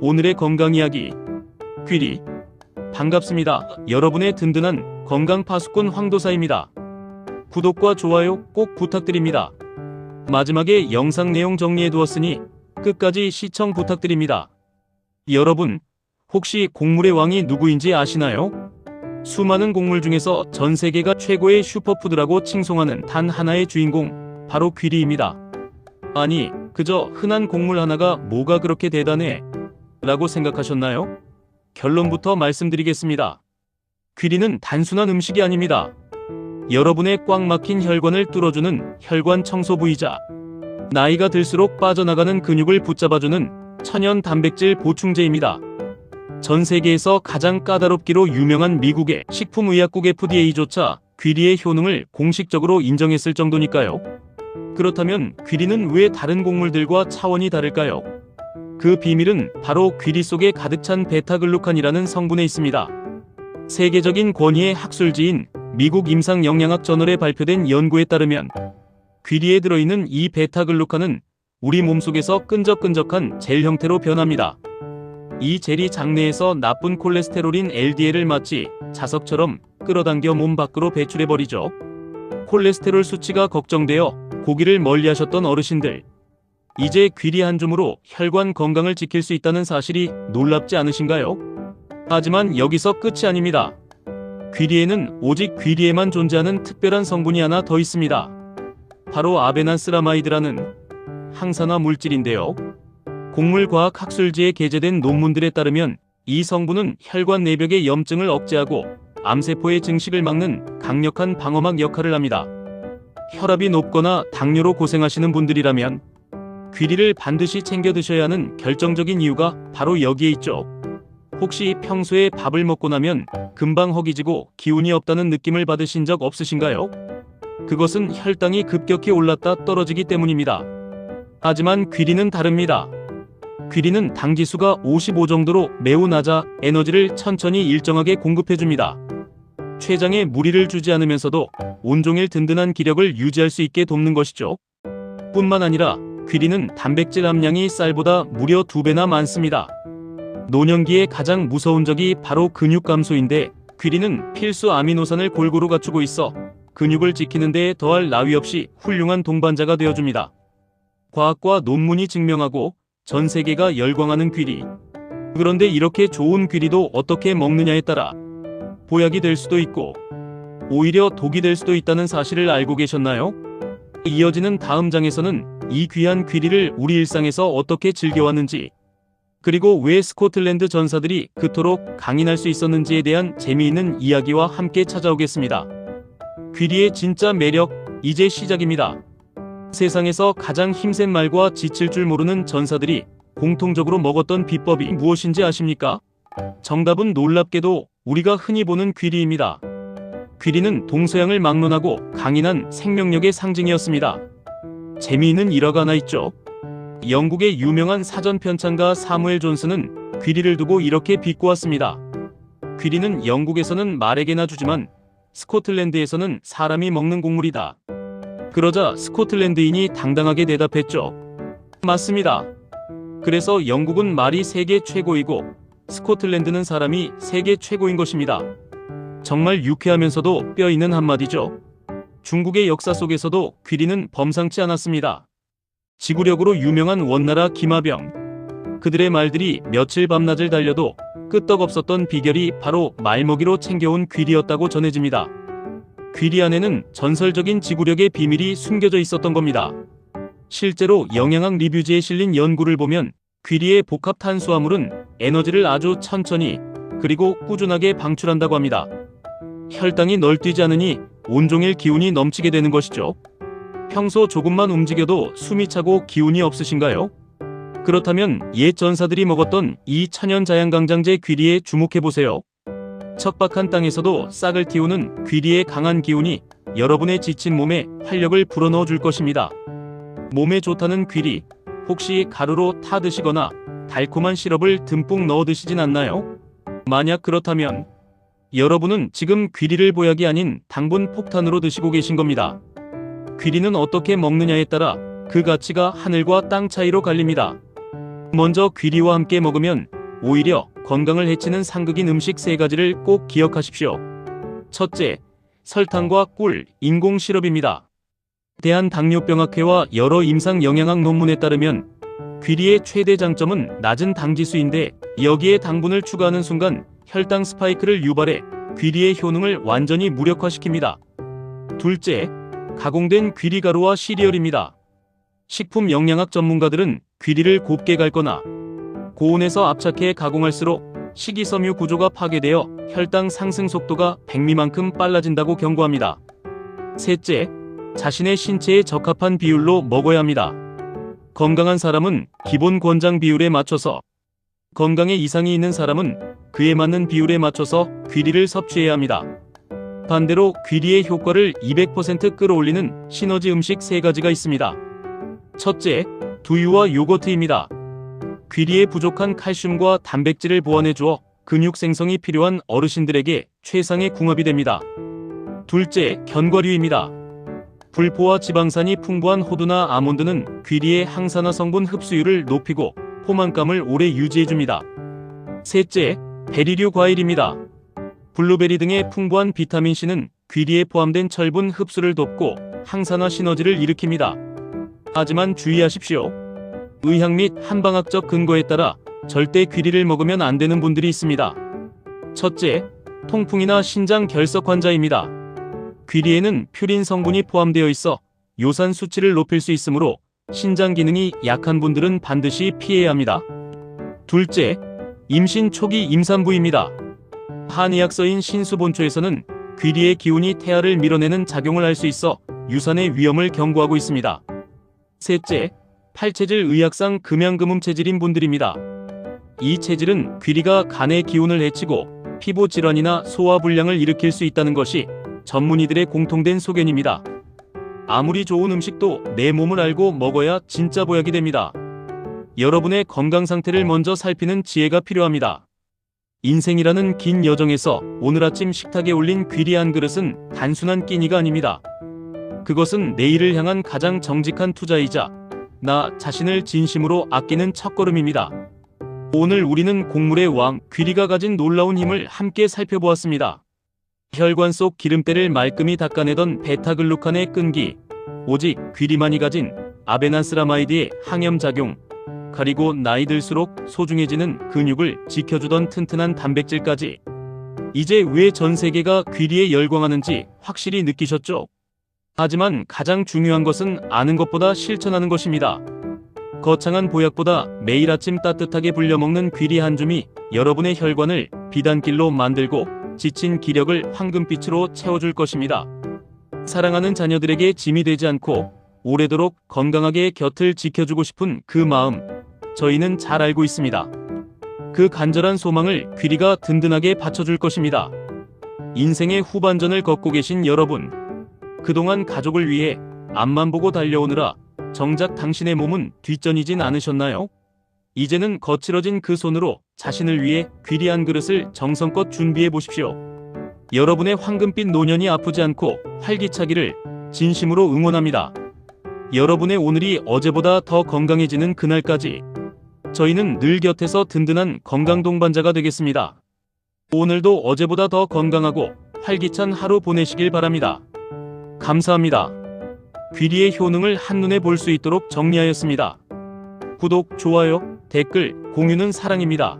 오늘의 건강 이야기. 귀리. 반갑습니다. 여러분의 든든한 건강 파수꾼 황도사입니다. 구독과 좋아요 꼭 부탁드립니다. 마지막에 영상 내용 정리해두었으니 끝까지 시청 부탁드립니다. 여러분, 혹시 곡물의 왕이 누구인지 아시나요? 수많은 곡물 중에서 전 세계가 최고의 슈퍼푸드라고 칭송하는 단 하나의 주인공, 바로 귀리입니다. 아니, 그저 흔한 곡물 하나가 뭐가 그렇게 대단해? 라고 생각하셨나요? 결론부터 말씀드리겠습니다. 귀리는 단순한 음식이 아닙니다. 여러분의 꽉 막힌 혈관을 뚫어주는 혈관 청소 부위자, 나이가 들수록 빠져나가는 근육을 붙잡아주는 천연 단백질 보충제입니다. 전 세계에서 가장 까다롭기로 유명한 미국의 식품의약국 FDA조차 귀리의 효능을 공식적으로 인정했을 정도니까요. 그렇다면 귀리는 왜 다른 곡물들과 차원이 다를까요? 그 비밀은 바로 귀리 속에 가득 찬 베타글루칸이라는 성분에 있습니다. 세계적인 권위의 학술지인 미국 임상영양학 저널에 발표된 연구에 따르면 귀리에 들어있는 이 베타글루칸은 우리 몸속에서 끈적끈적한 젤 형태로 변합니다. 이 젤이 장내에서 나쁜 콜레스테롤인 LDL을 마치 자석처럼 끌어당겨 몸 밖으로 배출해버리죠. 콜레스테롤 수치가 걱정되어 고기를 멀리하셨던 어르신들, 이제 귀리 한 줌으로 혈관 건강을 지킬 수 있다는 사실이 놀랍지 않으신가요? 하지만 여기서 끝이 아닙니다. 귀리에는 오직 귀리에만 존재하는 특별한 성분이 하나 더 있습니다. 바로 아베나스라마이드라는 항산화 물질인데요. 곡물과학 학술지에 게재된 논문들에 따르면 이 성분은 혈관 내벽의 염증을 억제하고 암세포의 증식을 막는 강력한 방어막 역할을 합니다. 혈압이 높거나 당뇨로 고생하시는 분들이라면 귀리를 반드시 챙겨 드셔야 하는 결정적인 이유가 바로 여기에 있죠. 혹시 평소에 밥을 먹고 나면 금방 허기지고 기운이 없다는 느낌을 받으신 적 없으신가요? 그것은 혈당이 급격히 올랐다 떨어지기 때문입니다. 하지만 귀리는 다릅니다. 귀리는 당지수가 55 정도로 매우 낮아 에너지를 천천히 일정하게 공급해줍니다. 췌장에 무리를 주지 않으면서도 온종일 든든한 기력을 유지할 수 있게 돕는 것이죠. 뿐만 아니라 귀리는 단백질 함량이 쌀보다 무려 2배나 많습니다. 노년기에 가장 무서운 적이 바로 근육 감소인데 귀리는 필수 아미노산을 골고루 갖추고 있어 근육을 지키는 데에 더할 나위 없이 훌륭한 동반자가 되어줍니다. 과학과 논문이 증명하고 전 세계가 열광하는 귀리. 그런데 이렇게 좋은 귀리도 어떻게 먹느냐에 따라 보약이 될 수도 있고 오히려 독이 될 수도 있다는 사실을 알고 계셨나요? 이어지는 다음 장에서는 이 귀한 귀리를 우리 일상에서 어떻게 즐겨왔는지, 그리고 왜 스코틀랜드 전사들이 그토록 강인할 수 있었는지에 대한 재미있는 이야기와 함께 찾아오겠습니다. 귀리의 진짜 매력, 이제 시작입니다. 세상에서 가장 힘센 말과 지칠 줄 모르는 전사들이 공통적으로 먹었던 비법이 무엇인지 아십니까? 정답은 놀랍게도 우리가 흔히 보는 귀리입니다. 귀리는 동서양을 막론하고 강인한 생명력의 상징이었습니다. 재미있는 일화가 하나 있죠. 영국의 유명한 사전 편찬가 사무엘 존슨은 귀리를 두고 이렇게 비꼬았습니다. 귀리는 영국에서는 말에게나 주지만 스코틀랜드에서는 사람이 먹는 곡물이다. 그러자 스코틀랜드인이 당당하게 대답했죠. 맞습니다. 그래서 영국은 말이 세계 최고이고 스코틀랜드는 사람이 세계 최고인 것입니다. 정말 유쾌하면서도 뼈 있는 한마디죠. 중국의 역사 속에서도 귀리는 범상치 않았습니다. 지구력으로 유명한 원나라 김하병. 그들의 말들이 며칠 밤낮을 달려도 끄떡없었던 비결이 바로 말먹이로 챙겨온 귀리였다고 전해집니다. 귀리 안에는 전설적인 지구력의 비밀이 숨겨져 있었던 겁니다. 실제로 영양학 리뷰지에 실린 연구를 보면 귀리의 복합 탄수화물은 에너지를 아주 천천히 그리고 꾸준하게 방출한다고 합니다. 혈당이 널뛰지 않으니 온종일 기운이 넘치게 되는 것이죠. 평소 조금만 움직여도 숨이 차고 기운이 없으신가요? 그렇다면 옛 전사들이 먹었던 이 천연 자양강장제 귀리에 주목해보세요. 척박한 땅에서도 싹을 틔우는 귀리의 강한 기운이 여러분의 지친 몸에 활력을 불어넣어 줄 것입니다. 몸에 좋다는 귀리, 혹시 가루로 타 드시거나 달콤한 시럽을 듬뿍 넣어 드시진 않나요? 만약 그렇다면 여러분은 지금 귀리를 보약이 아닌 당분 폭탄으로 드시고 계신 겁니다. 귀리는 어떻게 먹느냐에 따라 그 가치가 하늘과 땅 차이로 갈립니다. 먼저 귀리와 함께 먹으면 오히려 건강을 해치는 상극인 음식 3가지를 꼭 기억하십시오. 첫째, 설탕과 꿀, 인공 시럽입니다. 대한당뇨병학회와 여러 임상영양학 논문에 따르면 귀리의 최대 장점은 낮은 당지수인데, 여기에 당분을 추가하는 순간 혈당 스파이크를 유발해 귀리의 효능을 완전히 무력화시킵니다. 둘째, 가공된 귀리 가루와 시리얼입니다. 식품 영양학 전문가들은 귀리를 곱게 갈거나 고온에서 압착해 가공할수록 식이섬유 구조가 파괴되어 혈당 상승 속도가 백미만큼 빨라진다고 경고합니다. 셋째, 자신의 신체에 적합한 비율로 먹어야 합니다. 건강한 사람은 기본 권장 비율에 맞춰서, 건강에 이상이 있는 사람은 그에 맞는 비율에 맞춰서 귀리를 섭취해야 합니다. 반대로 귀리의 효과를 200% 끌어올리는 시너지 음식 3가지가 있습니다. 첫째, 두유와 요거트입니다. 귀리에 부족한 칼슘과 단백질을 보완해주어 근육 생성이 필요한 어르신들에게 최상의 궁합이 됩니다. 둘째, 견과류입니다. 불포화 지방산이 풍부한 호두나 아몬드는 귀리의 항산화 성분 흡수율을 높이고 포만감을 오래 유지해줍니다. 셋째, 베리류 과일입니다. 블루베리 등의 풍부한 비타민C는 귀리에 포함된 철분 흡수를 돕고 항산화 시너지를 일으킵니다. 하지만 주의하십시오. 의학 및 한방학적 근거에 따라 절대 귀리를 먹으면 안 되는 분들이 있습니다. 첫째, 통풍이나 신장 결석 환자입니다. 귀리에는 퓨린 성분이 포함되어 있어 요산 수치를 높일 수 있으므로 신장 기능이 약한 분들은 반드시 피해야 합니다. 둘째, 임신 초기 임산부입니다. 한의학서인 신수본초에서는 귀리의 기운이 태아를 밀어내는 작용을 할 수 있어 유산의 위험을 경고하고 있습니다. 셋째, 팔체질 의학상 금양금음 체질인 분들입니다. 이 체질은 귀리가 간의 기운을 해치고 피부 질환이나 소화불량을 일으킬 수 있다는 것이 전문의들의 공통된 소견입니다. 아무리 좋은 음식도 내 몸을 알고 먹어야 진짜 보약이 됩니다. 여러분의 건강 상태를 먼저 살피는 지혜가 필요합니다. 인생이라는 긴 여정에서 오늘 아침 식탁에 올린 귀리 한 그릇은 단순한 끼니가 아닙니다. 그것은 내일을 향한 가장 정직한 투자이자 나 자신을 진심으로 아끼는 첫걸음입니다. 오늘 우리는 곡물의 왕 귀리가 가진 놀라운 힘을 함께 살펴보았습니다. 혈관 속 기름때를 말끔히 닦아내던 베타글루칸의 끈기, 오직 귀리만이 가진 아베나스라마이드의 항염작용, 그리고 나이 들수록 소중해지는 근육을 지켜주던 튼튼한 단백질까지. 이제 왜 전 세계가 귀리에 열광하는지 확실히 느끼셨죠? 하지만 가장 중요한 것은 아는 것보다 실천하는 것입니다. 거창한 보약보다 매일 아침 따뜻하게 불려 먹는 귀리 한 줌이 여러분의 혈관을 비단길로 만들고 지친 기력을 황금빛으로 채워줄 것입니다. 사랑하는 자녀들에게 짐이 되지 않고 오래도록 건강하게 곁을 지켜주고 싶은 그 마음, 저희는 잘 알고 있습니다. 그 간절한 소망을 귀리가 든든하게 받쳐줄 것입니다. 인생의 후반전을 걷고 계신 여러분, 그동안 가족을 위해 앞만 보고 달려오느라 정작 당신의 몸은 뒷전이진 않으셨나요? 이제는 거칠어진 그 손으로 자신을 위해 귀리 한 그릇을 정성껏 준비해 보십시오. 여러분의 황금빛 노년이 아프지 않고 활기차기를 진심으로 응원합니다. 여러분의 오늘이 어제보다 더 건강해지는 그날까지 저희는 늘 곁에서 든든한 건강 동반자가 되겠습니다. 오늘도 어제보다 더 건강하고 활기찬 하루 보내시길 바랍니다. 감사합니다. 귀리의 효능을 한눈에 볼 수 있도록 정리하였습니다. 구독, 좋아요, 댓글, 공유는 사랑입니다.